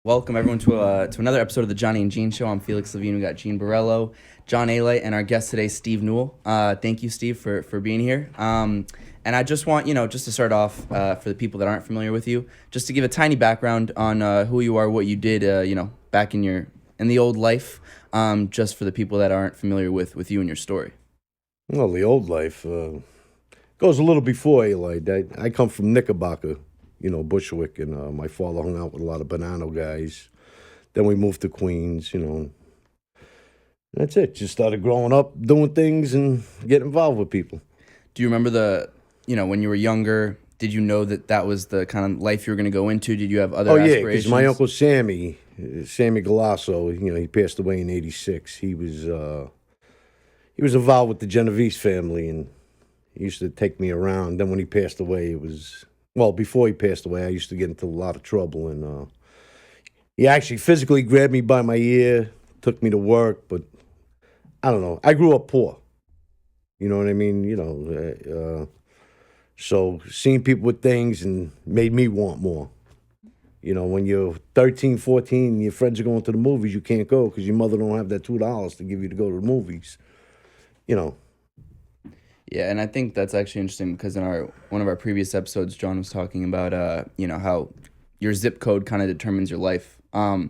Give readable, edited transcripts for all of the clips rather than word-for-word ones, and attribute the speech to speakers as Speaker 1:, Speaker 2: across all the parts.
Speaker 1: Welcome everyone to another episode of the Johnny and Gene Show. I'm Felix Levine. We got Gene Borrello, John Alite, and our guest today, Steve Newell. Thank you, Steve, for being here. And I just want, just to start off, for the people that aren't familiar with you, just to give a tiny background on who you are, what you did, back in the old life, just for the people that aren't familiar with you and your story.
Speaker 2: Well, the old life goes a little before Alite. I come from Knickerbocker, Bushwick, and my father hung out with a lot of Banano guys. Then we moved to Queens, That's it. Just started growing up, doing things, and getting involved with people.
Speaker 1: Do you remember when you were younger, did you know that was the kind of life you were going to go into? Did you have other aspirations?
Speaker 2: Yeah, because my Uncle Sammy Galasso, he passed away in '86. He was involved with the Genovese family, and he used to take me around. Then when he passed away, before he passed away, I used to get into a lot of trouble, and he actually physically grabbed me by my ear, took me to work, but I don't know. I grew up poor. You know what I mean? So seeing people with things and made me want more. When you're 13, 14, and your friends are going to the movies, you can't go because your mother don't have that $2 to give you to go to the movies.
Speaker 1: Yeah, and I think that's actually interesting because in one of our previous episodes, John was talking about how your zip code kind of determines your life. And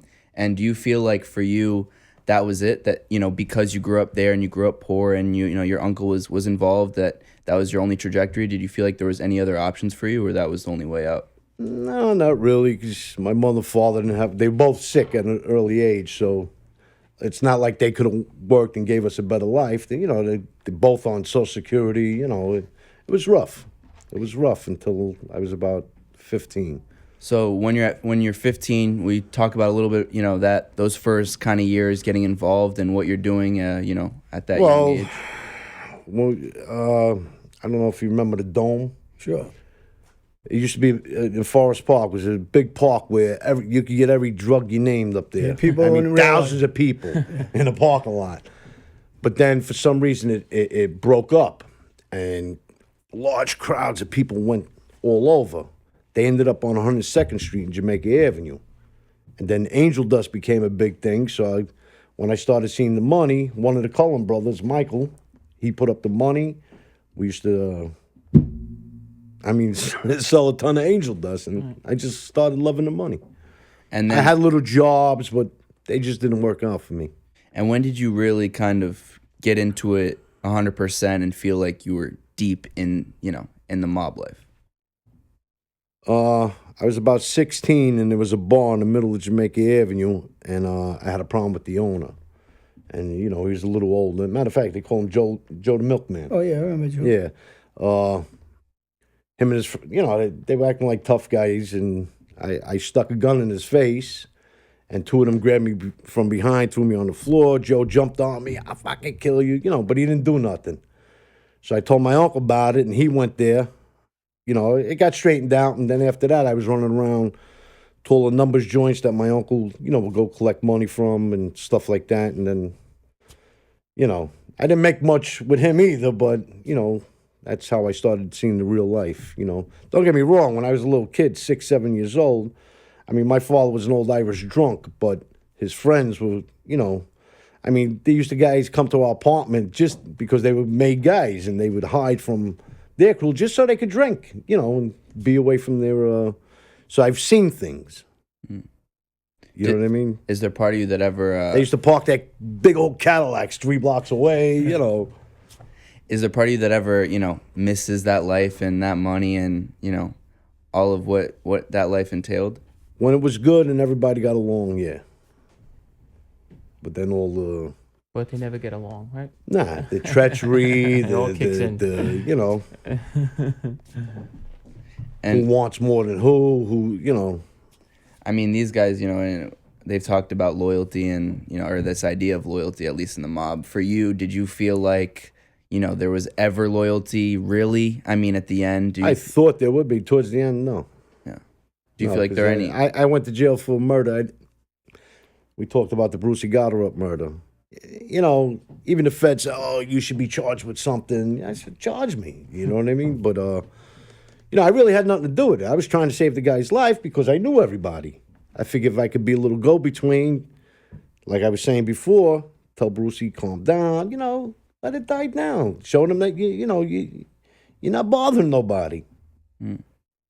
Speaker 1: do you feel like for you that was it? That because you grew up there and you grew up poor and your uncle was involved, that was your only trajectory? Did you feel like there was any other options for you, or that was the only way out?
Speaker 2: No, not really, because my mother and father they were both sick at an early age, so it's not like they could have worked and gave us a better life. They're both on Social Security. It was rough. It was rough until I was about 15.
Speaker 1: So when you're 15, we talk about a little bit, that those first kind of years getting involved and what you're doing, at that young age.
Speaker 2: Well, I don't know if you remember the Dome.
Speaker 3: Sure.
Speaker 2: It used to be in Forest Park. It was a big park where you could get every drug you named up there.
Speaker 3: Yeah,
Speaker 2: thousands of people in a parking lot. But then for some reason it broke up, and large crowds of people went all over. They ended up on 102nd Street and Jamaica Avenue. And then angel dust became a big thing. So when I started seeing the money, one of the Cullen brothers, Michael, he put up the money. We used to, sell a ton of angel dust. And I just started loving the money.
Speaker 1: And then,
Speaker 2: I had little jobs, but they just didn't work out for me.
Speaker 1: And when did you really kind of get into it 100% and feel like you were deep in the mob life?
Speaker 2: I was about 16, and there was a bar in the middle of Jamaica Avenue, and I had a problem with the owner. And, he was a little old. Matter of fact, they call him Joe the Milkman.
Speaker 3: Oh, yeah, I remember Joe.
Speaker 2: Yeah. Him and his, they were acting like tough guys, and I stuck a gun in his face, and two of them grabbed me from behind, threw me on the floor. Joe jumped on me. I'll fucking kill you, but he didn't do nothing. So I told my uncle about it, and he went there. It got straightened out, and then after that, I was running around to all the numbers joints that my uncle, would go collect money from and stuff like that. And then, I didn't make much with him either, but, that's how I started seeing the real life, Don't get me wrong, when I was a little kid, 6, 7 years old, my father was an old Irish drunk, but his friends were, they used to guys come to our apartment just because they were made guys, and they would hide from their crew just so they could drink, and be away from their. So I've seen things. You know what I mean?
Speaker 1: Is there part of you that ever?
Speaker 2: They used to park that big old Cadillacs 3 blocks away.
Speaker 1: Is there part of you that ever misses that life and that money and all of what that life entailed?
Speaker 2: When it was good and everybody got along, yeah. But then all the.
Speaker 4: But they never get along, right?
Speaker 2: Nah, the treachery,
Speaker 4: It all kicks in.
Speaker 1: And
Speaker 2: who wants more than who.
Speaker 1: These guys, they've talked about loyalty and, or this idea of loyalty, at least in the mob. For you, did you feel like, there was ever loyalty, really? At the end?
Speaker 2: I thought there would be. Towards the end, no.
Speaker 1: Yeah. Do you feel like there are any?
Speaker 2: I went to jail for murder. We talked about the Brucey Goddard murder. Even the feds say, oh, you should be charged with something. I said, charge me. You know what I mean? But, I really had nothing to do with it. I was trying to save the guy's life because I knew everybody. I figured if I could be a little go-between, like I was saying before, tell Brucey, calm down, let it die down. Show them that, you're not bothering nobody.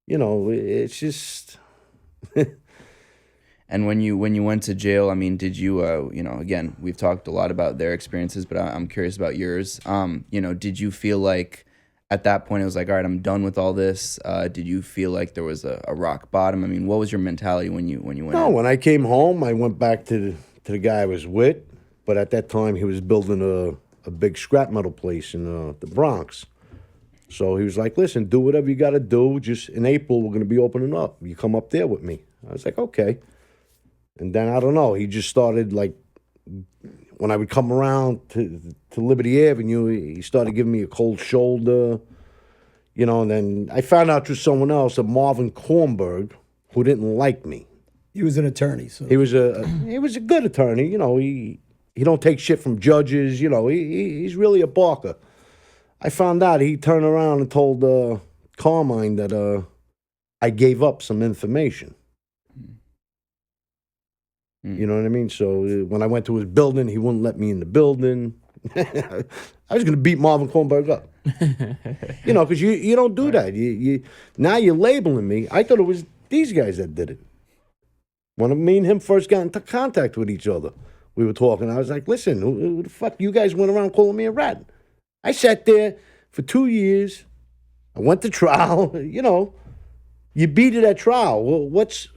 Speaker 2: It's just...
Speaker 1: And when you went to jail, I mean, did you, again, we've talked a lot about their experiences, but I'm curious about yours. Did you feel like at that point it was like, all right, I'm done with all this? Did you feel like there was a rock bottom? I mean, what was your mentality when you went?
Speaker 2: No, when I came home, I went back to the guy I was with, but at that time he was building a big scrap metal place in the Bronx. So he was like, listen, do whatever you got to do. Just in April, we're going to be opening up. You come up there with me. I was like, okay. And then, I don't know, he just started, like, when I would come around to Liberty Avenue, he started giving me a cold shoulder, and then I found out through someone else, a Marvin Kornberg, who didn't like me.
Speaker 3: He was an attorney. So.
Speaker 2: He was a good attorney, he don't take shit from judges, he's really a barker. I found out he turned around and told Carmine that I gave up some information. You know what I mean? So when I went to his building, he wouldn't let me in the building. I was going to beat Marvin Kornberg up. Because you don't do that. Now you're labeling me. I thought it was these guys that did it. When me and him first got into contact with each other, we were talking. I was like, listen, who the fuck you guys went around calling me a rat? I sat there for 2 years. I went to trial. You beat it at trial. Well, what's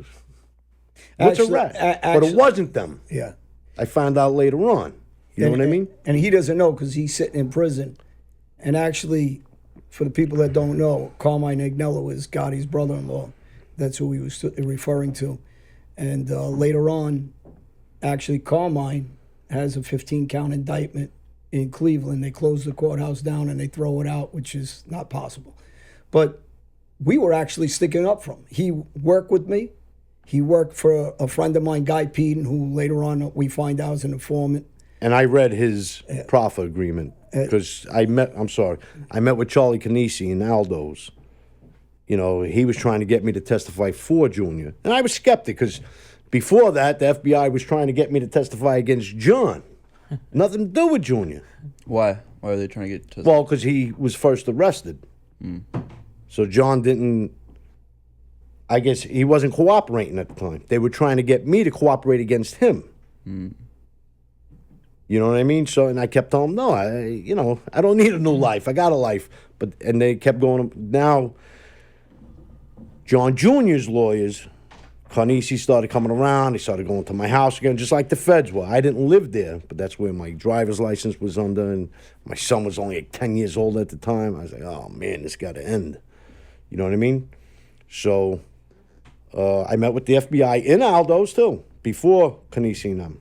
Speaker 2: a rat? But it wasn't them.
Speaker 3: Yeah.
Speaker 2: I found out later on. You know what I mean?
Speaker 3: And he doesn't know because he's sitting in prison. And actually, for the people that don't know, Carmine Agnello is Gotti's brother-in-law. That's who he was referring to. And later on, actually, Carmine has a 15-count indictment in Cleveland. They close the courthouse down and they throw it out, which is not possible. But we were actually sticking up for him. He worked with me. He worked for a friend of mine, Guy Peden, who later on we find out is an informant.
Speaker 2: And I read his proffer agreement because I met with Charlie Canisi in Aldo's. He was trying to get me to testify for Junior. And I was skeptic because before that, the FBI was trying to get me to testify against John. Nothing to do with Junior.
Speaker 1: Why? Why are they trying to get to...
Speaker 2: Well, because he was first arrested. So John didn't... I guess he wasn't cooperating at the time. They were trying to get me to cooperate against him. You know what I mean? So, and I kept telling them, no, I don't need a new life. I got a life. And they kept going. Now, John Jr.'s lawyers, Carnisi, started coming around. They started going to my house again, just like the feds were. I didn't live there, but that's where my driver's license was under, and my son was only like 10 years old at the time. I was like, oh, man, this got to end. You know what I mean? So... I met with the FBI in Aldo's, too, before Canisi and them.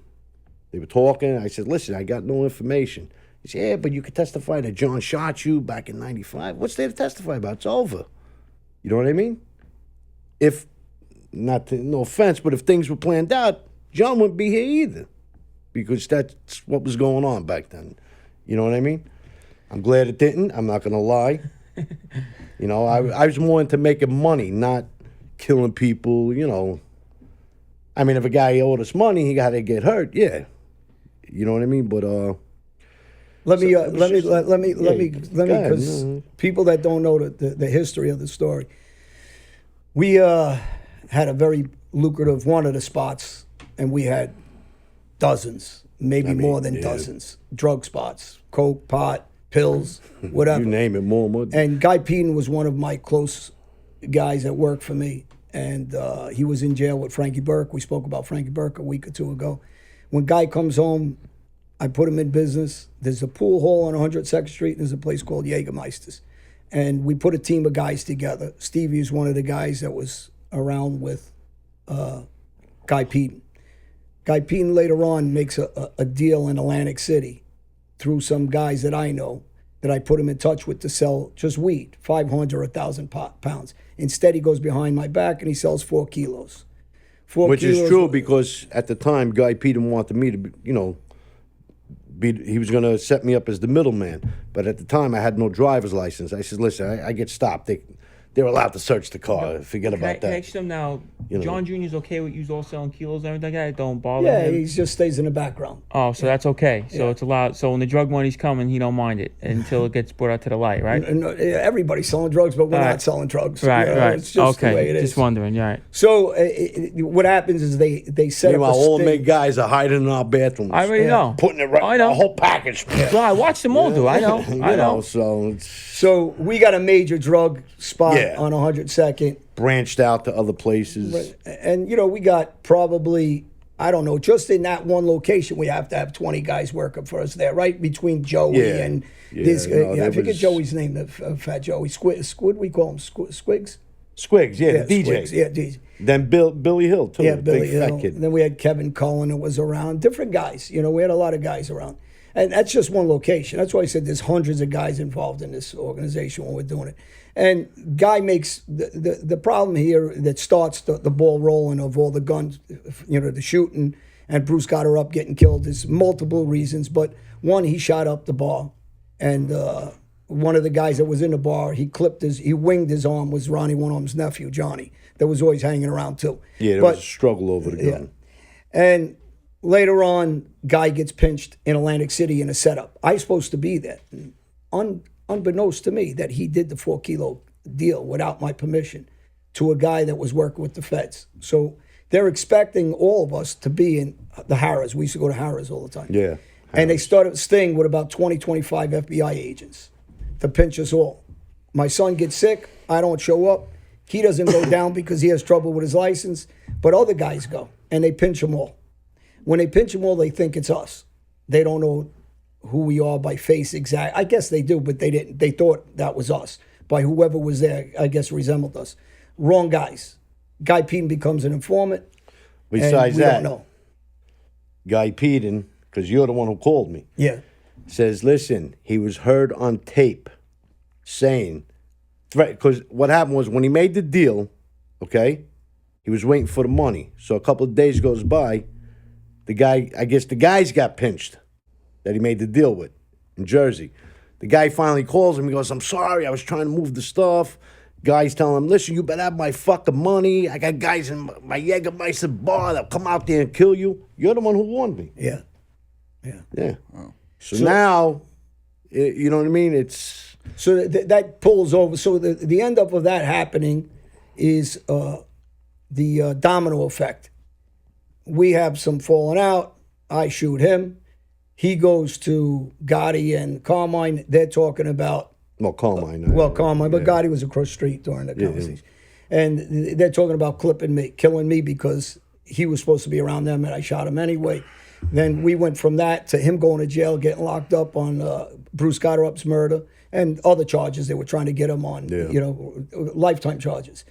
Speaker 2: They were talking. I said, listen, I got no information. He said, yeah, but you could testify that John shot you back in 95. What's there to testify about? It's over. You know what I mean? No offense, but if things were planned out, John wouldn't be here either because that's what was going on back then. You know what I mean? I'm glad it didn't. I'm not going to lie. I was more into making money, not... killing people, I mean, if a guy owed us money, he got to get hurt. Yeah, you know what I mean. But
Speaker 3: let me, because people that don't know the history of the story, we had a very lucrative one of the spots, and we had dozens, maybe more than dozens, drug spots, coke, pot, pills, whatever.
Speaker 2: You name it, more.
Speaker 3: And Guy Peden was one of my close guys that worked for me, and he was in jail with Frankie Burke. We spoke about Frankie Burke a week or two ago. When Guy comes home, I put him in business. There's a pool hall on 102nd Street. There's a place called Jägermeister's. And we put a team of guys together. Stevie is one of the guys that was around with Guy Peden. Guy Peden later on makes a deal in Atlantic City through some guys that I know that I put him in touch with to sell just weed, 500 or 1,000 pounds. Instead, he goes behind my back and he sells 4 kilos.
Speaker 2: Which is true because at the time, Guy Peden wanted me to, he was going to set me up as the middleman. But at the time, I had no driver's license. I said, listen, I get stopped. They they're allowed to search the car. Forget
Speaker 4: Can I
Speaker 2: about that.
Speaker 4: ask them now?
Speaker 2: You know.
Speaker 4: John Jr.'s okay with you all selling kilos and everything like that? Don't bother
Speaker 3: Yeah,
Speaker 4: him?
Speaker 3: he just stays in the background.
Speaker 4: Oh, so that's okay. So
Speaker 3: Yeah.
Speaker 4: it's allowed. So when the drug money's coming, he don't mind it until it gets brought out to the light, right?
Speaker 3: And everybody's selling drugs, but we're
Speaker 4: All
Speaker 3: not
Speaker 4: right.
Speaker 3: selling drugs.
Speaker 4: Right,
Speaker 3: You know,
Speaker 4: right.
Speaker 3: It's just
Speaker 4: okay.
Speaker 3: the way it is.
Speaker 4: Just wondering. Yeah. Right.
Speaker 3: So what happens is they set
Speaker 2: Meanwhile,
Speaker 3: up a
Speaker 2: all the
Speaker 3: sting.
Speaker 2: big guys are hiding in our bathrooms.
Speaker 4: I already know.
Speaker 2: Putting it right,
Speaker 4: I know.
Speaker 2: a whole package.
Speaker 4: Well, I watched them all do. I know.
Speaker 2: You
Speaker 4: I know.
Speaker 2: so it's
Speaker 3: So we got a major drug spot
Speaker 2: Yeah.
Speaker 3: on 102nd.
Speaker 2: branched out to other places.
Speaker 3: And, we got probably, I don't know, just in that one location, we have to have 20 guys working for us there, right? Between Joey
Speaker 2: Yeah.
Speaker 3: and
Speaker 2: Yeah,
Speaker 3: this guy.
Speaker 2: no,
Speaker 3: I
Speaker 2: there
Speaker 3: forget
Speaker 2: was-
Speaker 3: Joey's name, the fat Joey. Squid, we call him Squigs?
Speaker 2: Squigs, yeah, the DJ.
Speaker 3: Squigs, yeah, DJ.
Speaker 2: Then Billy Hill, too.
Speaker 3: Yeah,
Speaker 2: the
Speaker 3: Billy
Speaker 2: big
Speaker 3: Hill.
Speaker 2: fat kid.
Speaker 3: And then we had Kevin Cullen that was around. Different guys. We had a lot of guys around. And that's just one location. That's why I said there's hundreds of guys involved in this organization when we're doing it. And Guy makes the problem here that starts the ball rolling of all the guns, the shooting, and Bruce got her up getting killed. There's multiple reasons, but one, he shot up the bar, and one of the guys that was in the bar, he winged his arm, was Ronnie One-Arm's nephew, Johnny, that was always hanging around too.
Speaker 2: Yeah, there was a struggle over the gun.
Speaker 3: And later on, Guy gets pinched in Atlantic City in a setup. I was supposed to be there. Unbeknownst to me that he did the 4-kilo deal without my permission to a guy that was working with the feds. So they're expecting all of us to be in the Harrah's. We used to go to Harrah's all the time.
Speaker 2: Yeah.
Speaker 3: And they started Sting with about 25 FBI agents to pinch us all. My son gets sick. I don't show up. He doesn't go down because he has trouble with his license. But other guys go, and they pinch them all. When they pinch them all, they think it's us. They don't know who we are by face exact. I guess they do, but they didn't. They thought that was us. By whoever was there, I guess resembled us. Wrong guys. Guy Peden becomes an informant.
Speaker 2: Besides
Speaker 3: and we
Speaker 2: that,
Speaker 3: don't know.
Speaker 2: Guy Peden, because you're the one who called me,
Speaker 3: Yeah.
Speaker 2: says, listen, he was heard on tape saying, because what happened was when he made the deal, okay, he was waiting for the money. So a couple of days goes by, the guys got pinched that he made the deal with in Jersey. The guy finally calls him. He goes, I'm sorry, I was trying to move the stuff. Guy's telling him, listen, you better have my fucking money. I got guys in my Jägermeister bar that'll come out there and kill you. You're the one who warned me.
Speaker 3: Yeah.
Speaker 2: Yeah. So now, you know what I mean? It's...
Speaker 3: So that pulls over. So the end up of that happening is the domino effect. We have some falling out. I shoot him. He goes to Gotti and Carmine. They're talking about...
Speaker 2: Carmine.
Speaker 3: Carmine, but Gotti was across the street during the conversation. And they're talking about clipping me, killing me because he was supposed to be around them and I shot him anyway. Then we went from that to him going to jail, getting locked up on Bruce Gotterup's murder and other charges they were trying to get him on, lifetime charges.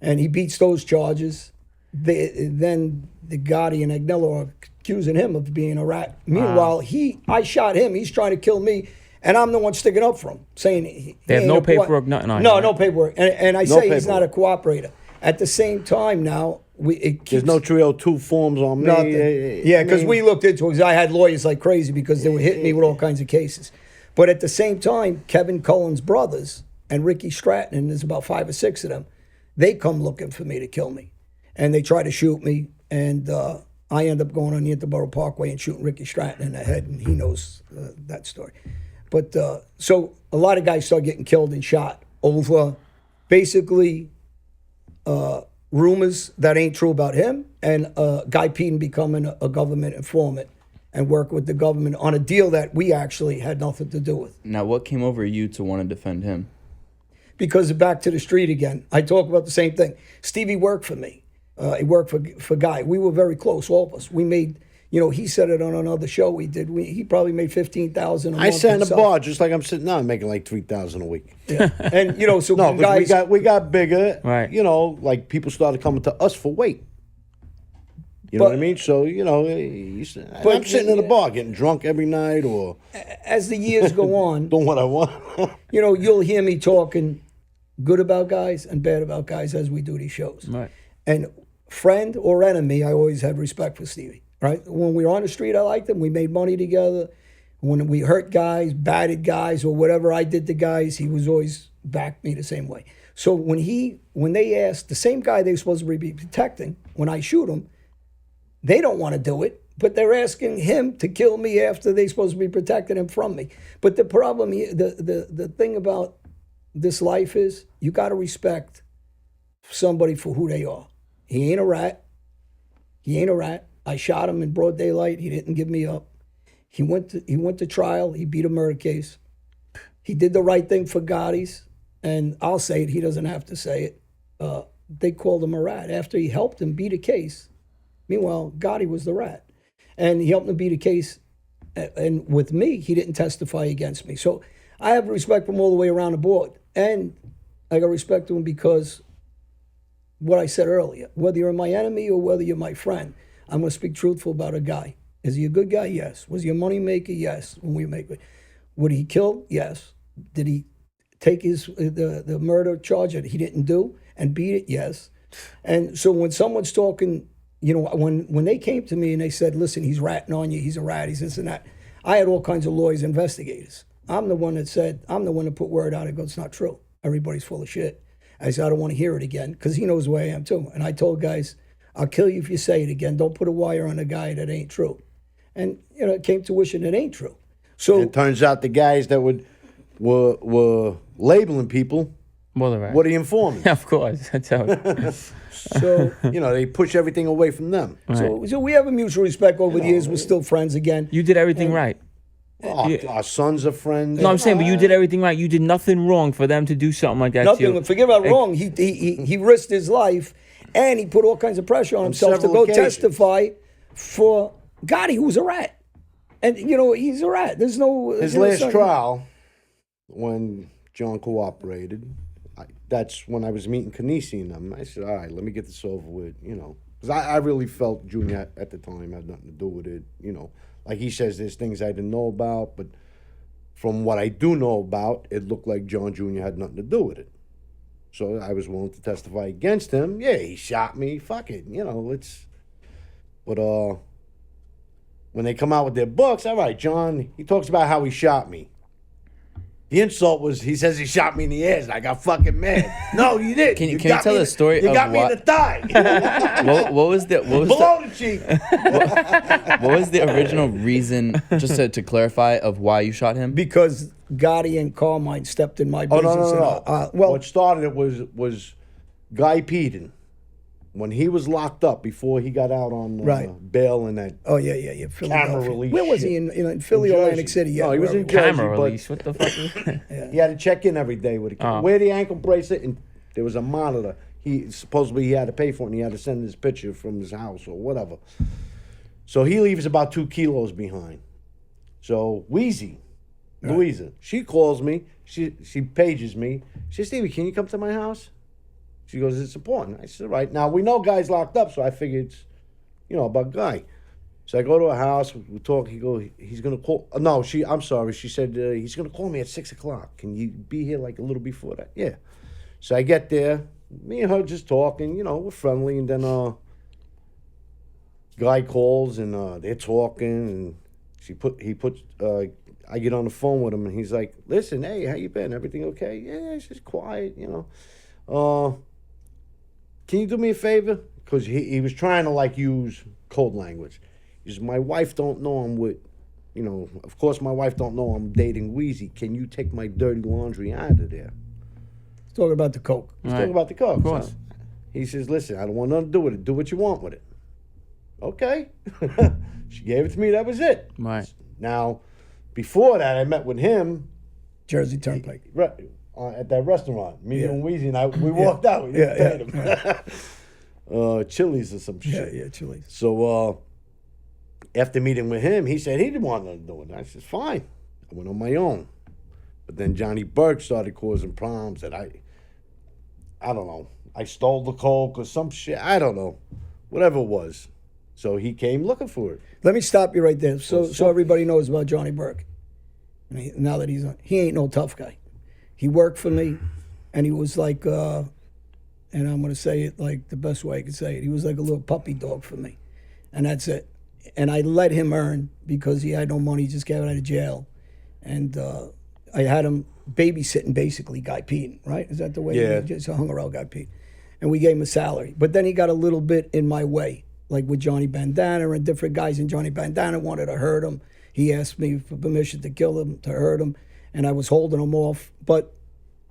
Speaker 3: And he beats those charges. Then the Gotti and Agnello are accusing him of being a rat. Meanwhile, I shot him. He's trying to kill me. And I'm the one sticking up for him, saying
Speaker 4: They have no paperwork, nothing on
Speaker 3: No,
Speaker 4: you,
Speaker 3: no
Speaker 4: right?
Speaker 3: paperwork. And I
Speaker 2: No
Speaker 3: say he's not a
Speaker 2: paperwork.
Speaker 3: cooperator. At the same time now,
Speaker 2: There's no 302 forms on me.
Speaker 3: nothing. Yeah, because we looked into it. Because I had lawyers like crazy because they were hitting me with all kinds of cases. But at the same time, Kevin Cullen's brothers and Ricky Stratton, and there's about 5 or 6 of them, they come looking for me to kill me. And they try to shoot me. And I end up going on the Interborough Parkway and shooting Ricky Stratton in the head. And he knows that story. But so a lot of guys start getting killed and shot over basically rumors that ain't true about him, and Guy Peden becoming a government informant and work with the government on a deal that we actually had nothing to do with.
Speaker 1: Now, what came over you to want to defend him?
Speaker 3: Because back to the street again, I talk about the same thing. Stevie worked for me. He worked for Guy. We were very close, all of us. We made... he said it on another show we did. He probably made $15,000 a month.
Speaker 2: I sat in a
Speaker 3: himself.
Speaker 2: bar just like I'm sitting now. I'm making like $3,000 a week.
Speaker 3: Yeah. And so
Speaker 2: No, 'cause
Speaker 3: guys,
Speaker 2: we got bigger.
Speaker 4: Right.
Speaker 2: Like people started coming to us for weight. You know what I mean? So I'm sitting in a bar getting drunk every night or
Speaker 3: as the years go on,
Speaker 2: doing what I want.
Speaker 3: you'll hear me talking good about guys and bad about guys as we do these shows.
Speaker 4: Right.
Speaker 3: And friend or enemy, I always had respect for Stevie. Right? When we were on the street, I liked him. We made money together. When we hurt guys, batted guys, or whatever I did to guys, he was always backed me the same way. So when they asked the same guy they were supposed to be protecting, when I shoot him, they don't want to do it, but they're asking him to kill me after they're supposed to be protecting him from me. But the problem, the thing about this life is you got to respect somebody for who they are. He ain't a rat. He ain't a rat. I shot him in broad daylight. He didn't give me up. He went to trial. He beat a murder case. He did the right thing for Gotti's, and I'll say it. He doesn't have to say it. They called him a rat after he helped him beat a case. Meanwhile, Gotti was the rat, and he helped him beat a case. And with me, he didn't testify against me. So I have respect for him all the way around the board, and I got respect to him because what I said earlier, whether you're my enemy or whether you're my friend, I'm going to speak truthful about a guy. Is he a good guy? Yes. Was he a money maker? Yes. When we make it, would he kill? Yes. Did he take the murder charge that he didn't do and beat it? Yes. And so when someone's talking, you know, when they came to me and they said, "Listen, he's ratting on you. He's a rat. He's this and that," I had all kinds of lawyers, investigators. I'm the one that put word out and go, "It's not true. Everybody's full of shit." I said, "I don't want to hear it again," because he knows who I am too. And I told guys, "I'll kill you if you say it again. Don't put a wire on a guy that ain't true." And you know, it came to wishing it ain't true. So
Speaker 2: It turns out the guys that were labeling people
Speaker 4: Well, the rat.
Speaker 2: were the informants.
Speaker 4: Of course. That's how it,
Speaker 3: so
Speaker 2: You know, they push everything away from them.
Speaker 3: so we have a mutual respect over the years. We're still friends again.
Speaker 4: you did everything right.
Speaker 2: Oh, our sons are friends.
Speaker 4: No, I'm saying, but you did everything right. You did nothing wrong for them to do something like that to
Speaker 3: Nothing.
Speaker 4: you.
Speaker 3: Forget about wrong. He risked his life, and he put all kinds of pressure on himself to
Speaker 2: several
Speaker 3: go
Speaker 2: occasions.
Speaker 3: testify for Gotti, who's a rat. And you know he's a rat. There's no
Speaker 2: His
Speaker 3: you know,
Speaker 2: last
Speaker 3: son-
Speaker 2: trial, when John cooperated, that's when I was meeting Canisi and them. I said, "All right, let me get this over with," you know, because I really felt Junior at the time had nothing to do with it. You know, like he says, there's things I didn't know about, but from what I do know about, it looked like John Jr. had nothing to do with it. So I was willing to testify against him. Yeah, he shot me. Fuck it, you know. But when they come out with their books, all right, John, he talks about how he shot me. The insult was, he says he shot me in the ass, and I got fucking mad. No, you didn't.
Speaker 1: Can you
Speaker 2: got
Speaker 1: tell
Speaker 2: me
Speaker 1: the story
Speaker 2: You
Speaker 1: of
Speaker 2: got me in
Speaker 1: what-
Speaker 2: the thigh.
Speaker 1: What was the
Speaker 2: Below the cheek.
Speaker 1: what was the original reason, just to clarify, of why you shot him?
Speaker 3: because Gotti and Carmine stepped in my
Speaker 2: Oh,
Speaker 3: business.
Speaker 2: no.
Speaker 3: And, well,
Speaker 2: What started it was Guy Peden. When he was locked up before he got out on
Speaker 3: Right.
Speaker 2: bail and that
Speaker 3: oh yeah. Philadelphia.
Speaker 2: release
Speaker 3: Where was
Speaker 2: shit.
Speaker 3: he in Philly,
Speaker 2: In
Speaker 3: or Atlantic
Speaker 2: Jersey.
Speaker 3: City? Yeah,
Speaker 2: No, he was in
Speaker 3: wherever.
Speaker 2: Jersey.
Speaker 4: Camera
Speaker 2: but-
Speaker 4: release. What the fuck is that?
Speaker 2: He had to check in every day with a
Speaker 4: Oh.
Speaker 2: wear the ankle bracelet, and there was a monitor. He supposedly he had to pay for it, and he had to send his picture from his house or whatever. So he leaves about 2 kilos behind. So Wheezy, Louisa, she calls me. She pages me. She says, "Stevie, can you come to my house?" She goes, "It's important." I said, "All right." Now we know Guy's locked up, so I figured it's, about Guy. So I go to a house, we talk. He's gonna call. No, I'm sorry. She said he's gonna call me at 6:00. Can you be here like a little before that? Yeah. So I get there. Me and her just talking. We're friendly, and then Guy calls and they're talking, and I get on the phone with him, and he's like, "Listen, hey, how you been? Everything okay?" "Yeah, it's just quiet, Can you do me a favor?" Because he was trying to use code language. He says, "My wife don't know I'm with, of course my wife don't know I'm dating Wheezy. Can you take my dirty laundry out of there?"
Speaker 3: Talking about the coke.
Speaker 2: He's talking about the coke.
Speaker 4: Of course.
Speaker 2: So he says, "Listen, I don't want nothing to do with it. Do what you want with it." Okay. She gave it to me. That was it.
Speaker 4: Right.
Speaker 2: Now, before that, I met with him
Speaker 3: Jersey Turnpike.
Speaker 2: at that restaurant. Me
Speaker 3: Yeah.
Speaker 2: and Wheezy and we walked out. We
Speaker 3: Yeah,
Speaker 2: didn't pay him. Chili's or some shit.
Speaker 3: Yeah, Chile.
Speaker 2: So after meeting with him, he said he didn't want nothing to do with it. I said, "Fine." I went on my own. But then Johnny Burke started causing problems that I don't know. I stole the coke or some shit. I don't know. Whatever it was. So he came looking for it.
Speaker 3: Let me stop you right there, so everybody knows about Johnny Burke. Now that he ain't no tough guy. He worked for me, and he was like, and I'm gonna say it like the best way I could say it. He was like a little puppy dog for me, and that's it. And I let him earn because he had no money. He just got out of jail, and I had him babysitting basically Guy Pete, right? Is that the way?
Speaker 2: Yeah.
Speaker 3: He just hung around Guy Pete. And we gave him a salary. But then he got a little bit in my way, like with Johnny Bandana and different guys. And Johnny Bandana wanted to hurt him. He asked me for permission to kill him, to hurt him. And I was holding him off. But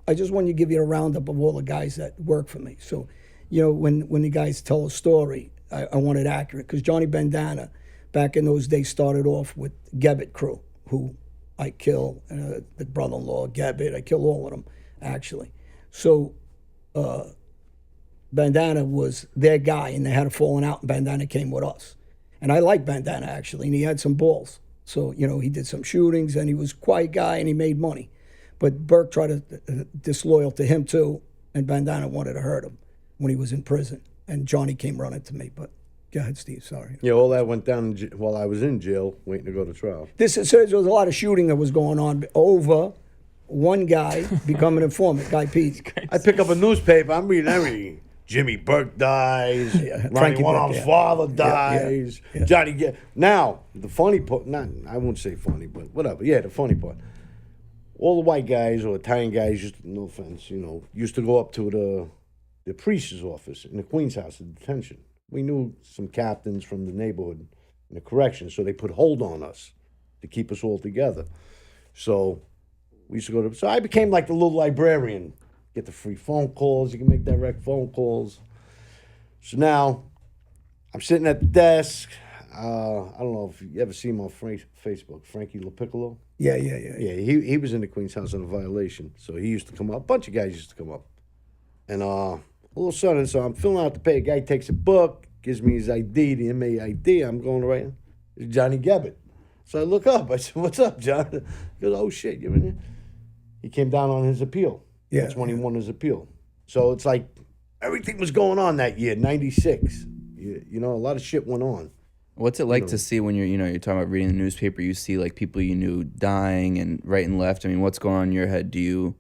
Speaker 3: I just wanted to give you a roundup of all the guys that work for me. So, you know, when the guys tell a story, I want it accurate. Because Johnny Bandana, back in those days, started off with Gebbit crew, who I killed, the brother-in-law, Gebbit. I killed all of them, actually. So Bandana was their guy, and they had a falling out, and Bandana came with us. And I liked Bandana, actually, and he had some balls. So, you know, he did some shootings, and he was a quiet guy, and he made money. But Burke tried to disloyal to him, too, and Bandana wanted to hurt him when he was in prison. And Johnny came running to me, but go ahead, Steve, sorry.
Speaker 2: Yeah, all that went down while I was in jail, waiting to go to trial.
Speaker 3: So there was a lot of shooting that was going on over one guy becoming an informant, Guy Pete.
Speaker 2: I pick up a newspaper, I'm reading everything. Jimmy Burke dies. Ronnie
Speaker 3: Frankie
Speaker 2: One-Arm's
Speaker 3: Burke,
Speaker 2: father dies.
Speaker 3: yeah.
Speaker 2: Johnny Now, the funny part, I won't say funny, but whatever. Yeah, the funny part. All the white guys or Italian guys, no offense, you know, used to go up to the priest's office in the Queen's House of Detention. We knew some captains from the neighborhood in the correction, so they put hold on us to keep us all together. So we used to go to. So I became like the little librarian. Get the free phone calls. You can make direct phone calls. So now I'm sitting at the desk. I don't know if you ever see him on Facebook, Frankie LaPiccolo.
Speaker 3: Yeah.
Speaker 2: Yeah, he was in the Queen's House on a violation. So he used to come up. A bunch of guys used to come up. And all of a sudden, so I'm filling out the pay. A guy takes a book, gives me his ID, the MA ID. I'm going to write. It's Johnny Gebbit. So I look up. I said, "What's up, John?" He goes, "Oh, shit, you're in here." He came down on his appeal.
Speaker 3: Yeah.
Speaker 2: That's when he won his appeal. So it's like everything was going on that year, 96. You know, a lot of shit went on.
Speaker 1: What's it like to see when you're talking about reading the newspaper, you see like people you knew dying and right and left? I mean, what's going on in your head? You're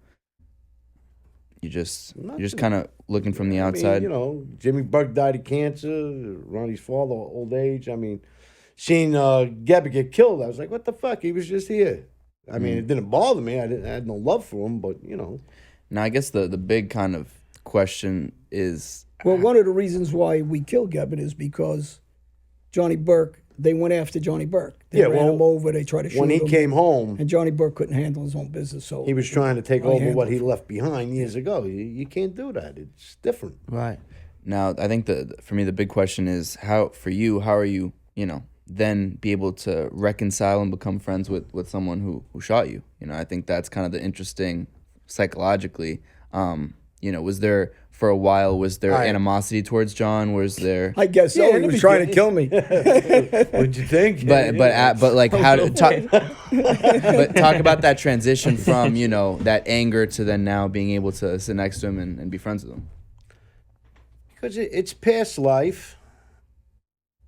Speaker 1: just kind of looking from the outside?
Speaker 2: You know, Jimmy Burke died of cancer, Ronnie's father, old age. I mean, seeing Gebbit get killed, I was like, what the fuck? He was just here. I mean, it didn't bother me. I had no love for him, but, you know.
Speaker 1: Now, I guess the big kind of question is...
Speaker 3: Well, one of the reasons why we killed Gebbit is because Johnny Burke, they went after Johnny Burke. They ran him over. They tried to shoot him.
Speaker 2: When he came home...
Speaker 3: And Johnny Burke couldn't handle his own business, so...
Speaker 2: He was trying to take over what he left behind years ago. You can't do that. It's different.
Speaker 1: Right. Now, I think for me, the big question is, how are you, then be able to reconcile and become friends with someone who shot you? I think that's kind of the interesting... psychologically, was there for a while? Was there animosity towards John? Was there?
Speaker 3: I guess so. He was trying to kill me.
Speaker 2: What'd you think?
Speaker 1: But like how to talk? But talk about that transition from that anger to then now being able to sit next to him and be friends with him.
Speaker 2: Because it's past life.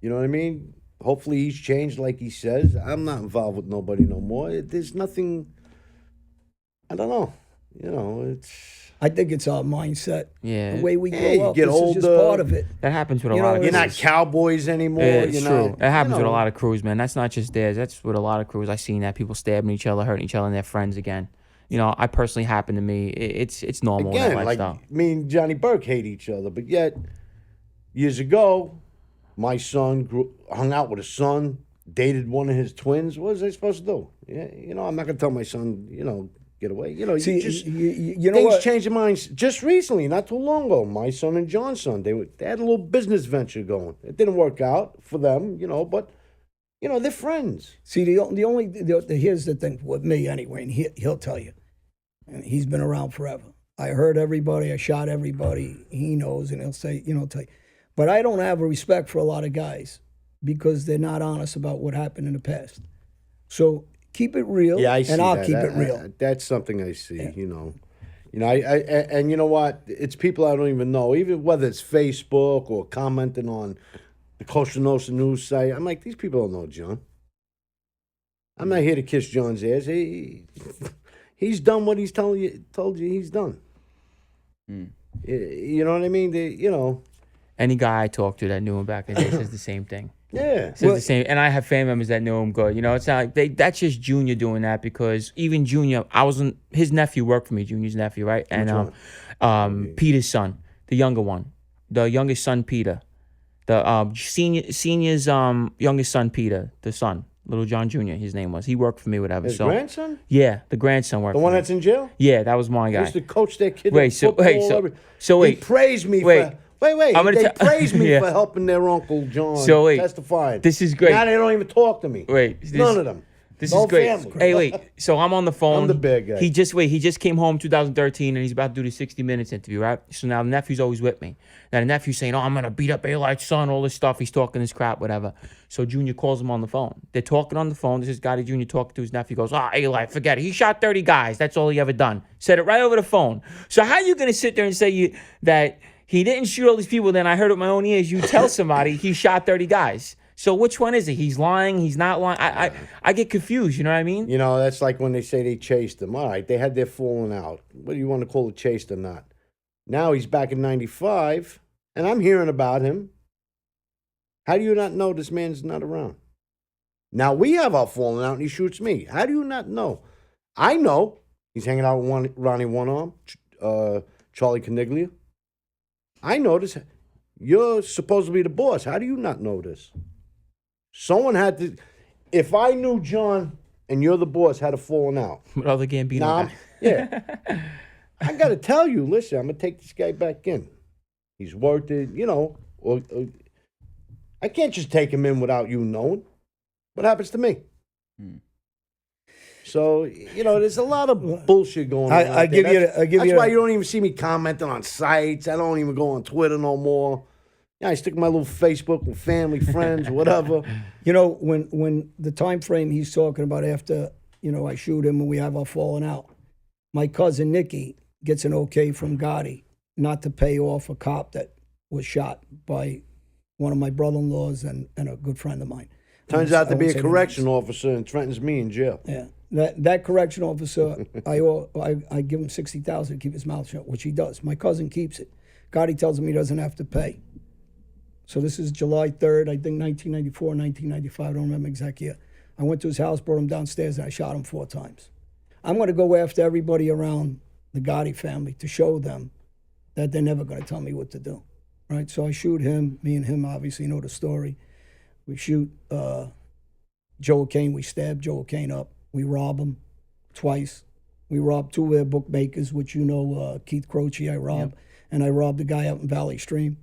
Speaker 2: You know what I mean? Hopefully he's changed, like he says. I'm not involved with nobody no more. There's nothing. I don't know.
Speaker 3: I think it's our mindset.
Speaker 4: Yeah.
Speaker 3: The way we grow
Speaker 2: you
Speaker 3: up.
Speaker 2: get
Speaker 3: this
Speaker 2: older.
Speaker 3: is just part of it.
Speaker 4: That happens with a lot of
Speaker 2: You're
Speaker 4: crews.
Speaker 2: not cowboys anymore.
Speaker 4: It's true.
Speaker 2: Not,
Speaker 4: That happens with a lot of crews, man. That's not just theirs. That's with a lot of crews. I've seen that. People stabbing each other, hurting each other, and their friends again. I personally happened to me. It's normal in
Speaker 2: Again,
Speaker 4: that
Speaker 2: like
Speaker 4: lifestyle.
Speaker 2: me and Johnny Burke hate each other, but yet years ago, my son hung out with his son, dated one of his twins. What was I supposed to do? Yeah, I'm not gonna tell my son, get away.
Speaker 3: See, you know
Speaker 2: things
Speaker 3: what?
Speaker 2: change your minds. Just recently, not too long ago, my son and John's son, they had a little business venture going. It didn't work out for them, but they're friends.
Speaker 3: See, here's the thing with me anyway, and he'll tell you, and he's been around forever. I hurt everybody, I shot everybody. He knows, and he'll say, tell you. But I don't have a respect for a lot of guys because they're not honest about what happened in the past. So keep it real,
Speaker 2: Yeah, I see
Speaker 3: and I'll
Speaker 2: that.
Speaker 3: keep it real.
Speaker 2: That's something I see. And you know what? It's people I don't even know. Even whether it's Facebook or commenting on the Costa Nostra news site, I'm like, these people don't know John. I'm not here to kiss John's ass. He's done what he's told you he's done. You know what I mean?
Speaker 4: Any guy I talk to that knew him back in the day says the same thing.
Speaker 2: Yeah.
Speaker 4: Says the same, and I have family members that know him good. You know, it's not like that's just Junior doing that because even Junior, his nephew worked for me, Junior's nephew, right? And Peter's son, the younger one, the youngest son, Peter, the senior's youngest son, Peter, the son, Little John Jr. His name was. He worked for me, whatever.
Speaker 2: His grandson?
Speaker 4: Yeah, the grandson worked.
Speaker 2: The one
Speaker 4: for me.
Speaker 2: that's in jail?
Speaker 4: Yeah, that was my
Speaker 2: I
Speaker 4: guy.
Speaker 2: used to coach that kid.
Speaker 4: Wait,
Speaker 2: in
Speaker 4: so
Speaker 2: football,
Speaker 4: wait,
Speaker 2: he praised me
Speaker 4: wait.
Speaker 2: for. Wait.
Speaker 4: I'm gonna
Speaker 2: They
Speaker 4: tell-
Speaker 2: praised me
Speaker 4: Yeah.
Speaker 2: for helping their Uncle John
Speaker 4: So wait,
Speaker 2: testifying.
Speaker 4: this is great.
Speaker 2: Now they don't even talk to me.
Speaker 4: Wait,
Speaker 2: None of them.
Speaker 4: This
Speaker 2: No
Speaker 4: is great.
Speaker 2: family.
Speaker 4: Hey, wait. So I'm on the phone.
Speaker 2: I'm the bad guy.
Speaker 4: He just came home 2013 and he's about to do the 60 Minutes interview, right? So now the nephew's always with me. Now the nephew's saying, "Oh, I'm gonna beat up Alite's son," all this stuff. He's talking this crap, whatever. So Junior calls him on the phone. They're talking on the phone. This is Gotti Junior talking to his nephew. Goes, "Ah, Alite, forget it. He shot 30 guys. That's all he ever done." Said it right over the phone. So how you gonna sit there and say that he didn't shoot all these people? Then I heard with my own ears. You tell somebody he shot 30 guys. So which one is it? He's lying. He's not lying. I get confused. You know what I mean?
Speaker 2: You know, that's like when they say they chased him. All right, they had their falling out. What do you want to call it, chased or not? Now he's back in 95, and I'm hearing about him. How do you not know this man's not around? Now we have our falling out, and he shoots me. How do you not know? I know he's hanging out with Ronnie One Arm, Charlie Caniglia. I know this. You're supposed to be the boss. How do you not know this? Someone had to. If I knew John and you're the boss had a falling out.
Speaker 4: With other Gambino guy.
Speaker 2: Yeah. I got to tell you, listen, I'm going to take this guy back in. He's worth it, you know. I can't just take him in without you knowing. What happens to me? So, you know, there's a lot of bullshit going on.
Speaker 3: I give you.
Speaker 2: That's why you don't even see me commenting on sites. I don't even go on Twitter no more. Yeah, I stick my little Facebook with family, friends, whatever.
Speaker 3: You know, when the time frame he's talking about after, you know, I shoot him and we have our falling out, my cousin Nicky gets an okay from Gotti not to pay off a cop that was shot by one of my brother-in-laws and a good friend of mine.
Speaker 2: Turns out to be a correction officer and threatens me in jail.
Speaker 3: Yeah, that correction officer, I give him $60,000 to keep his mouth shut, which he does. My cousin keeps it. Gotti tells him he doesn't have to pay. So this is July 3rd, I think 1994, 1995, I don't remember exact year. I went to his house, brought him downstairs, and I shot him 4 times. I'm going to go after everybody around the Gotti family to show them that they're never going to tell me what to do, right? So I shoot him. Me and him obviously know the story. We shoot Joe O'Kane. We stab Joe O'Kane up. We rob him twice. We robbed 2 of their bookmakers, which you know, Keith Croce I robbed, and I robbed the guy out in Valley Stream.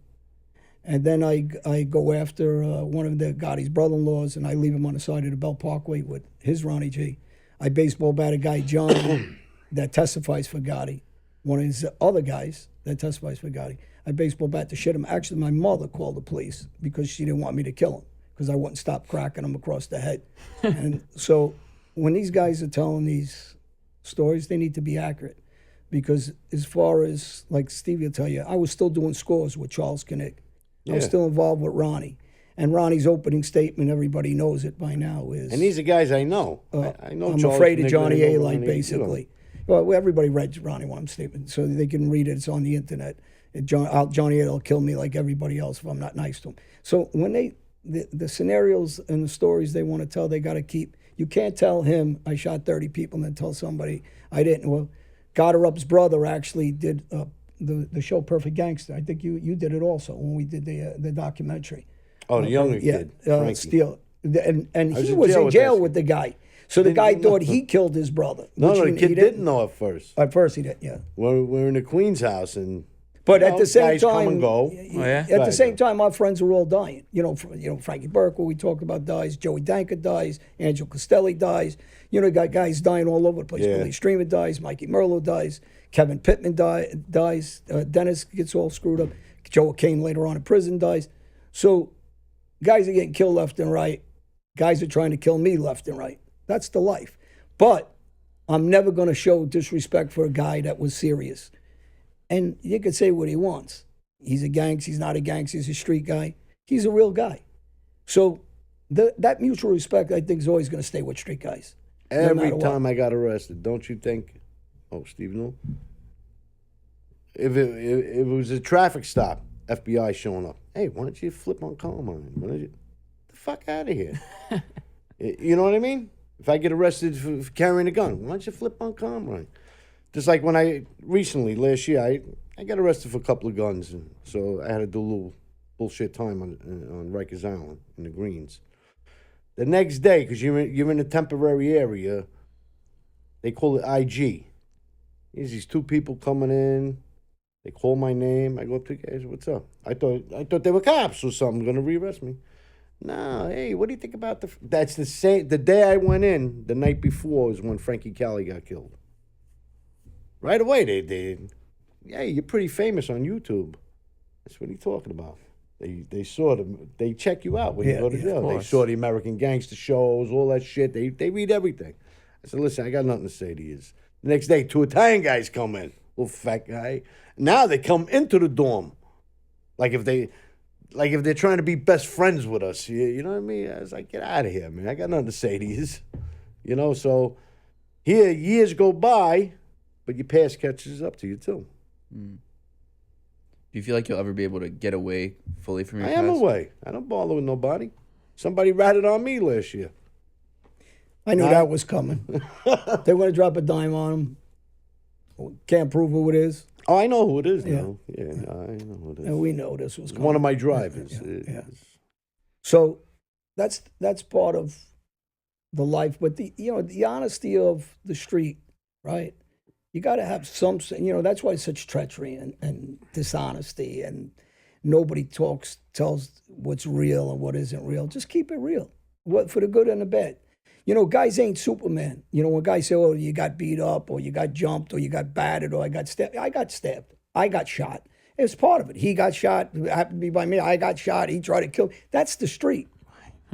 Speaker 3: And then I go after one of the Gotti's brother-in-laws, and I leave him on the side of the Bell Parkway with his Ronnie G. I baseball bat a guy, John, that testifies for Gotti. One of his other guys that testifies for Gotti. I baseball bat to shit him. Actually, my mother called the police because she didn't want me to kill him because I wouldn't stop cracking him across the head. And so when these guys are telling these stories, they need to be accurate. Because as far as, like Steve will tell you, I was still doing scores with Charles Kinnick. I was still involved with Ronnie. And Ronnie's opening statement, everybody knows it by now, is...
Speaker 2: And these are guys I know. I know
Speaker 3: I'm
Speaker 2: Charles
Speaker 3: afraid of
Speaker 2: Nick,
Speaker 3: Johnny
Speaker 2: I know
Speaker 3: Alite,
Speaker 2: Ronnie,
Speaker 3: basically. Well, everybody read Ronnie One's statement, so they can read it. It's on the internet. Johnny Alite will kill me like everybody else if I'm not nice to him. So when the scenarios and the stories they want to tell, they got to keep... You can't tell him, I shot 30 people, and then tell somebody, I didn't. Well, Gotterup's brother actually did... the show Perfect Gangster. I think you did it also when we did the documentary.
Speaker 2: Oh, the younger kid, Frankie.
Speaker 3: Steele. And he
Speaker 2: in
Speaker 3: was
Speaker 2: jail
Speaker 3: in
Speaker 2: with
Speaker 3: jail
Speaker 2: that
Speaker 3: with the guy. So the guy thought he killed his brother.
Speaker 2: No,
Speaker 3: which
Speaker 2: the kid didn't know at first.
Speaker 3: At first he did, yeah.
Speaker 2: We're in the Queen's house, and
Speaker 3: But at the same
Speaker 2: guys
Speaker 3: time,
Speaker 2: come and go.
Speaker 3: At the same time, our friends were all dying. You know, Frankie Burke, what we talked about, dies. Joey Danker dies. Angelo Costelli dies. You know, got guys dying all over the place.
Speaker 2: Yeah.
Speaker 3: Billy Streamer dies. Mikey Merlo dies. Kevin Pittman dies. Dennis gets all screwed up. Joe O'Kane later on in prison dies. So guys are getting killed left and right. Guys are trying to kill me left and right. That's the life. But I'm never going to show disrespect for a guy that was serious. And you could say what he wants. He's a gangster. He's not a gangster. He's a street guy. He's a real guy. So that mutual respect, I think, is always going to stay with street guys.
Speaker 2: Every time I got arrested, don't you think? Oh, Steve Newell. If it was a traffic stop, FBI showing up. Hey, why don't you flip on Carmine? Why don't you? The fuck out of here. You know what I mean? If I get arrested for carrying a gun, why don't you flip on Comrade? Just like when last year, I got arrested for a couple of guns, and so I had to do a little bullshit time on Rikers Island in the Greens. The next day, because you're in a temporary area, they call it IG. There's these two people coming in. They call my name. I go up to the guys, what's up? I thought they were cops or something, going to rearrest me. No, hey, what do you think about that's the same, the day I went in, the night before is when Frankie Cali got killed. Right away, they yeah, you're pretty famous on YouTube. That's what he's talking about. They saw them, they check you out when you go to jail. They saw the American Gangster shows, all that shit. They read everything. I said, listen, I got nothing to say to you. The next day, 2 Italian guys come in, little fat guy. Now they come into the dorm, like if they're trying to be best friends with us. You know what I mean? I was like, get out of here, man. I got nothing to say to you. You know, so here years go by, but your past catches up to you too.
Speaker 1: Do you feel like you'll ever be able to get away fully from your past?
Speaker 2: I am away. I don't bother with nobody. Somebody ratted on me last year.
Speaker 3: I knew that was coming. They want to drop a dime on him. Can't prove who it is.
Speaker 2: Oh, I know who it is now. Yeah, no, I know who it is.
Speaker 3: And we know this was coming.
Speaker 2: One of my drivers.
Speaker 3: Yeah. So that's part of the life. But the honesty of the street, right? You got to have some, that's why it's such treachery and dishonesty, and nobody tells what's real and what isn't real. Just keep it real, for the good and the bad. Guys ain't Superman. When guys say, oh, you got beat up, or you got jumped, or you got battered, or I got stabbed. I got stabbed. I got shot. It's part of it. He got shot. It happened to be by me. I got shot. He tried to kill me. That's the street.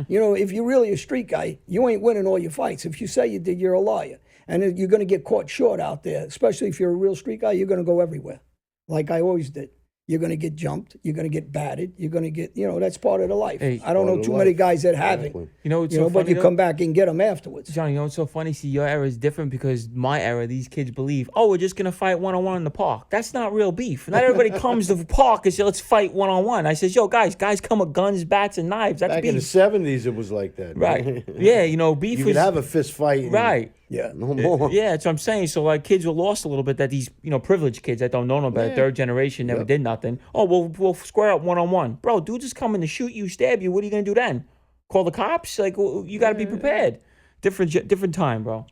Speaker 3: If you're really a street guy, you ain't winning all your fights. If you say you did, you're a liar. And you're going to get caught short out there, especially if you're a real street guy. You're going to go everywhere, like I always did. You're going to get jumped. You're going to get battered. You're going to get, that's part of the life.
Speaker 4: Hey,
Speaker 3: I don't know too many guys that haven't.
Speaker 4: It's so
Speaker 3: but
Speaker 4: funny,
Speaker 3: you come back and get them afterwards.
Speaker 4: Johnny, it's so funny. See, your era is different because my era, these kids believe, oh, we're just going to fight one-on-one in the park. That's not real beef. Not everybody comes to the park and says, let's fight one-on-one. I says, yo, guys come with guns, bats, and knives. That's
Speaker 2: back
Speaker 4: beef.
Speaker 2: In the 70s, it was like that.
Speaker 4: Right. Yeah, beef
Speaker 2: you
Speaker 4: was...
Speaker 2: could have a fist fight.
Speaker 4: Right.
Speaker 2: Yeah. No more.
Speaker 4: Yeah, that's what I'm saying. So, kids were lost a little bit, that these, privileged kids that don't know no better, third generation, never did nothing. Oh, we'll square up one-on-one. Bro, dude just coming to shoot you, stab you. What are you going to do then? Call the cops? You got to be prepared. Different time, bro.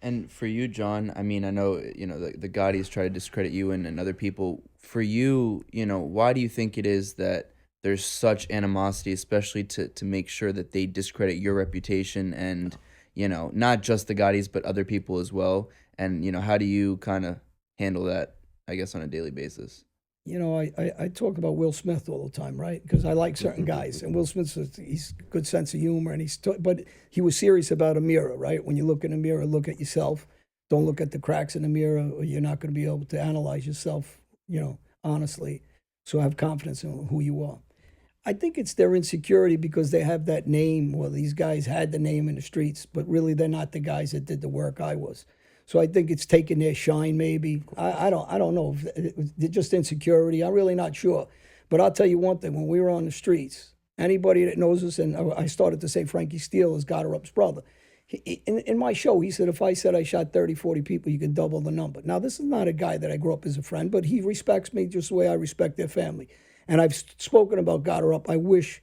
Speaker 1: And for you, John, I mean, I know, the Gaudis try to discredit you and other people. For you, why do you think it is that there's such animosity, especially to make sure that they discredit your reputation and, not just the Gaudis, but other people as well? And, how do you kind of handle that, I guess, on a daily basis?
Speaker 3: I talk about Will Smith all the time, right? Because I like certain guys, and Will Smith, he's good sense of humor, and but he was serious about a mirror, right? When you look in a mirror, look at yourself. Don't look at the cracks in the mirror, or you're not going to be able to analyze yourself, honestly. So have confidence in who you are. I think it's their insecurity because they have that name. Well, these guys had the name in the streets, but really they're not the guys that did the work I was. So I think it's taking their shine, maybe. I don't know. If just insecurity. I'm really not sure. But I'll tell you one thing. When we were on the streets, anybody that knows us, and I started to say Frankie Steele is Gotterup's brother. In my show, he said, if I said I shot 30, 40 people, you can double the number. Now, this is not a guy that I grew up as a friend, but he respects me just the way I respect their family. And I've spoken about Gotterup. I wish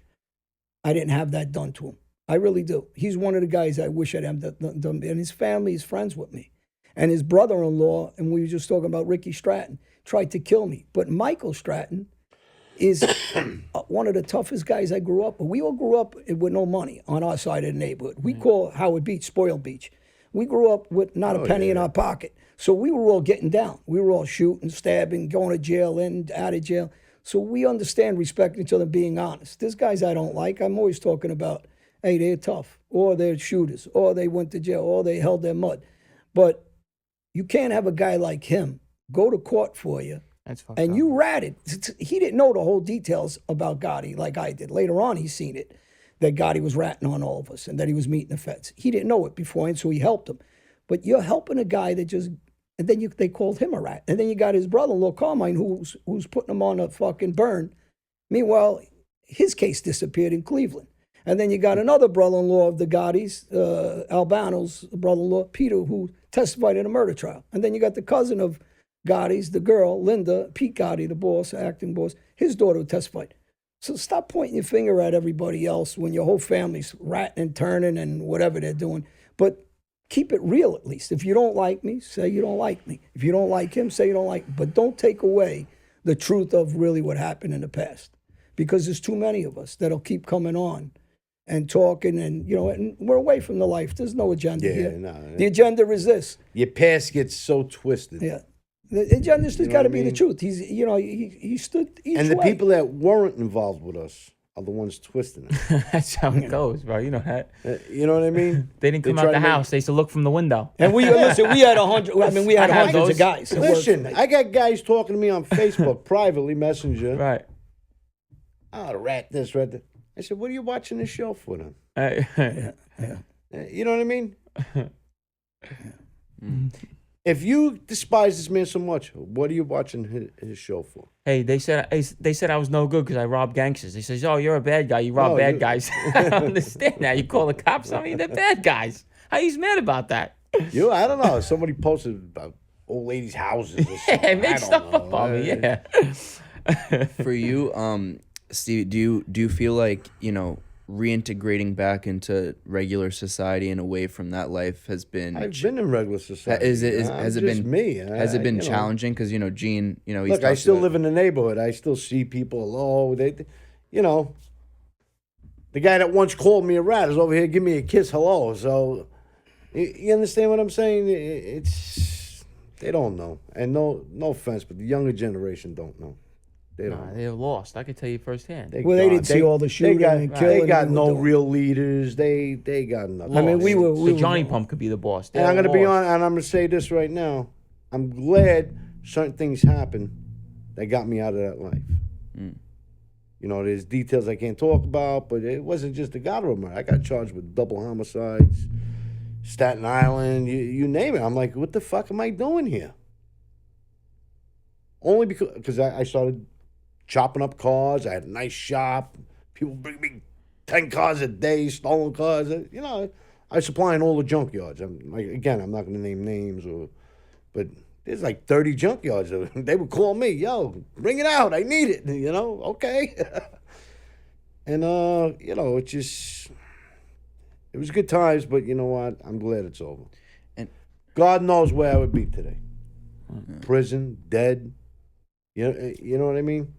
Speaker 3: I didn't have that done to him. I really do. He's one of the guys I wish I'd have that done. And his family is friends with me. And his brother-in-law, and we were just talking about Ricky Stratton, tried to kill me. But Michael Stratton is one of the toughest guys I grew up with. We all grew up with no money on our side of the neighborhood. We call Howard Beach Spoiled Beach. We grew up with not a penny in our pocket. So we were all getting down. We were all shooting, stabbing, going to jail, in, out of jail. So we understand respecting each other, being honest. There's guys I don't like. I'm always talking about, hey, they're tough, or they're shooters, or they went to jail, or they held their mud. But you can't have a guy like him go to court for you.
Speaker 4: That's fucked
Speaker 3: and
Speaker 4: up.
Speaker 3: You ratted. He didn't know the whole details about Gotti like I did. Later on, he's seen it, that Gotti was ratting on all of us and that he was meeting the feds. He didn't know it beforehand, so he helped him. But you're helping a guy that just, and then they called him a rat. And then you got his brother-in-law, Carmine, who's putting him on a fucking burn. Meanwhile, his case disappeared in Cleveland. And then you got another brother-in-law of the Gottis, Albano's brother-in-law, Peter, who testified in a murder trial. And then you got the cousin of Gotti's, the girl, Linda, Pete Gotti, the boss, acting boss, his daughter who testified. So stop pointing your finger at everybody else when your whole family's ratting and turning and whatever they're doing. But keep it real at least. If you don't like me, say you don't like me. If you don't like him, say you don't like me. But don't take away the truth of really what happened in the past. Because there's too many of us that'll keep coming on and talking, and and we're away from the life. There's no agenda here.
Speaker 2: No,
Speaker 3: the agenda is this.
Speaker 2: your past gets so twisted.
Speaker 3: Yeah, the agenda's just got to be the
Speaker 2: mean?
Speaker 3: truth. He stood each
Speaker 2: And the
Speaker 3: way.
Speaker 2: people that weren't involved with us are the ones twisting it.
Speaker 4: That's how it goes, bro. You know that.
Speaker 2: You know what I mean?
Speaker 4: They didn't come
Speaker 2: try
Speaker 4: out the
Speaker 2: to make-
Speaker 4: house. They used to look from the window.
Speaker 3: And we listen. We had 100. I mean, we had
Speaker 4: I had
Speaker 3: hundreds
Speaker 4: those.
Speaker 3: of guys. that worked
Speaker 2: Listen,
Speaker 3: for me.
Speaker 2: I got guys talking to me on Facebook privately, Messenger.
Speaker 4: Right.
Speaker 2: Oh, rat this, rat that. I said, what are you watching this show for then?
Speaker 3: Yeah.
Speaker 2: You know what I mean? If you despise this man so much, what are you watching his show for?
Speaker 4: Hey, they said I was no good because I robbed gangsters. They says, "Oh, you're a bad guy. You rob
Speaker 2: No,
Speaker 4: bad
Speaker 2: you-
Speaker 4: guys." I don't understand that. You call the cops on me? They're bad guys. How you mad about that?
Speaker 2: I don't know. Somebody posted about old ladies' houses or something.
Speaker 4: Yeah,
Speaker 2: I
Speaker 4: make
Speaker 2: don't
Speaker 4: stuff
Speaker 2: know.
Speaker 4: up on me. Yeah.
Speaker 1: For you, Steve, do you feel like reintegrating back into regular society and away from that life has been?
Speaker 2: I've been in regular society.
Speaker 1: Has it
Speaker 2: I'm
Speaker 1: been
Speaker 2: just me?
Speaker 1: Has it been challenging? Because Gene, he's
Speaker 2: Look, I
Speaker 1: talked
Speaker 2: still
Speaker 1: about-
Speaker 2: live in the neighborhood. I still see people. Hello, the guy that once called me a rat is over here giving me a kiss. Hello. So, you understand what I'm saying? They don't know, and no offense, but the younger generation don't know. They don't.
Speaker 4: Nah, they're lost. I can tell you firsthand.
Speaker 3: Well, they didn't see all the shooting and killing
Speaker 2: They got
Speaker 3: and
Speaker 2: no
Speaker 3: doing.
Speaker 2: real leaders. They got nothing.
Speaker 3: I mean, we were.
Speaker 4: The Johnny Pump could be the boss.
Speaker 2: And I'm
Speaker 4: They're
Speaker 2: going to be
Speaker 4: lost.
Speaker 2: on, and I'm going to say this right now. I'm glad certain things happened that got me out of that life. There's details I can't talk about, but it wasn't just the Goddard murder. I got charged with double homicides, Staten Island, you name it. I'm like, what the fuck am I doing here? Only because I started chopping up cars. I had a nice shop. People bring me 10 cars a day, stolen cars. I was supplying all the junkyards. I'm not going to name names, but there's like 30 junkyards. They would call me, yo, bring it out. I need it. Okay. And, it was good times, but you know what? I'm glad it's over.
Speaker 1: And-
Speaker 2: God knows where I would be today. Prison, dead. You know what I mean?